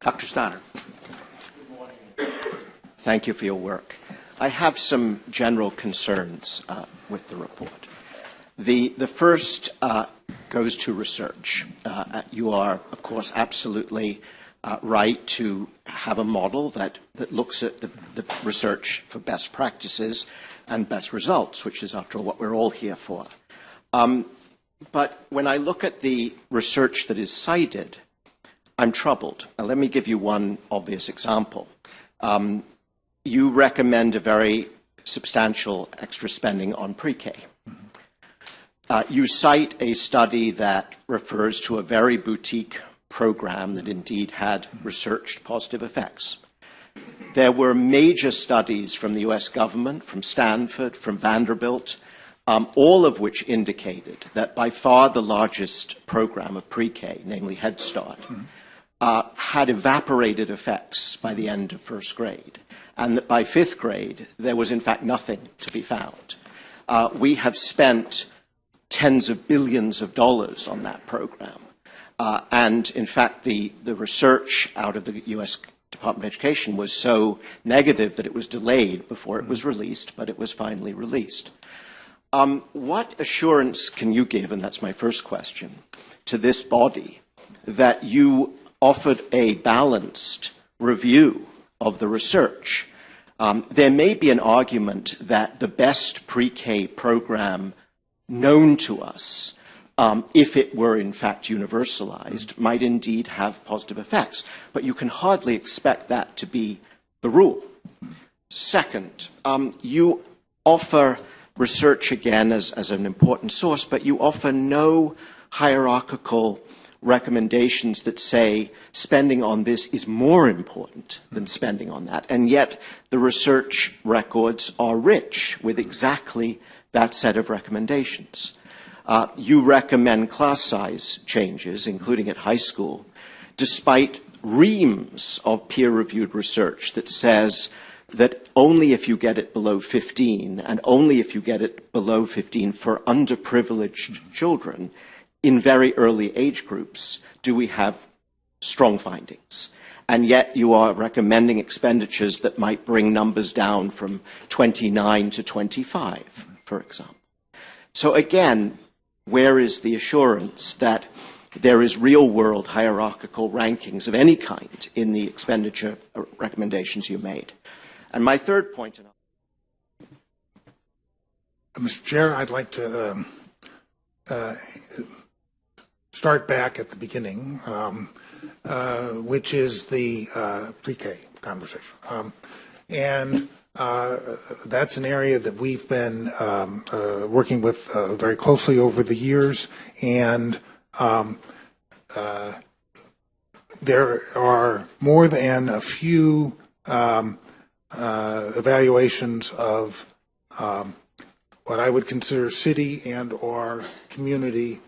Dr. Steiner. Thank you for your work. I have some general concerns with the report. The first goes to research. You are, of course, absolutely right to have a model that looks at the research for best practices and best results, which is, after all, what we're all here for. But when I look at the research that is cited, I'm troubled. Now, let me give you one obvious example. You recommend a very substantial extra spending on pre-K. You cite a study that refers to a very boutique program that indeed had researched positive effects. There were major studies from the US government, from Stanford, from Vanderbilt, all of which indicated that by far the largest program of pre-K, namely Head Start, had evaporated effects by the end of first grade, and that by fifth grade there was in fact nothing to be found. We have spent tens of billions of dollars on that program, and in fact the research out of the US Department of Education was so negative that it was delayed before it was released, but it was finally released. What assurance can you give, and that's my first question, to this body that you offered a balanced review of the research? There may be an argument that the best pre-K program known to us, if it were in fact universalized, might indeed have positive effects. But you can hardly expect that to be the rule. Second, you offer research again as an important source, but you offer no hierarchical recommendations that say spending on this is more important than spending on that. And yet the research records are rich with exactly that set of recommendations. You recommend class size changes, including at high school, despite reams of peer-reviewed research that says that only if you get it below 15, and only if you get it below 15 for underprivileged children in very early age groups, do we have strong findings. And yet you are recommending expenditures that might bring numbers down from 29 to 25, for example. So again, where is the assurance that there is real-world hierarchical rankings of any kind in the expenditure recommendations you made? And my third point... Mr. Chair, I'd like to start back at the beginning, which is the pre-K conversation. That's an area that we've been working with very closely over the years, and there are more than a few evaluations of what I would consider city and or community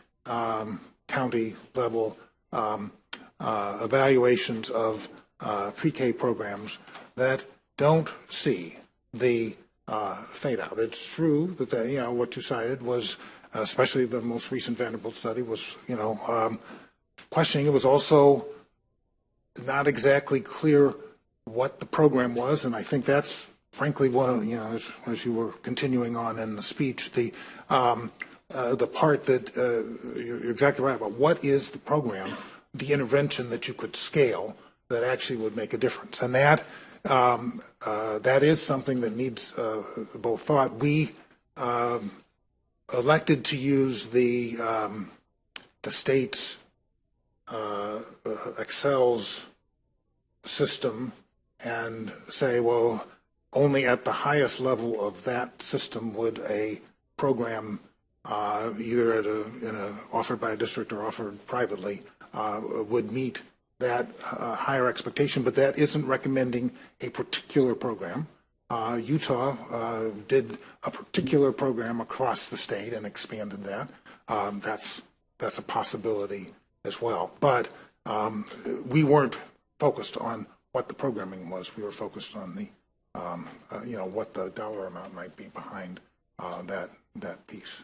county level evaluations of pre-K programs that don't see the fade out. It's true that what you cited was, especially the most recent Vanderbilt study, was questioning. It was also not exactly clear what the program was, and I think that's frankly one of, as you were continuing on in the speech, the part that you're exactly right about. What is the program, the intervention that you could scale that actually would make a difference? And that is something that needs both thought. We elected to use the state's Excel's system and say, well, only at the highest level of that system would a program, either offered by a district or offered privately, would meet that higher expectation, but that isn't recommending a particular program. Utah did a particular program across the state and expanded that. That's a possibility as well. But we weren't focused on what the programming was. We were focused on the what the dollar amount might be behind that piece.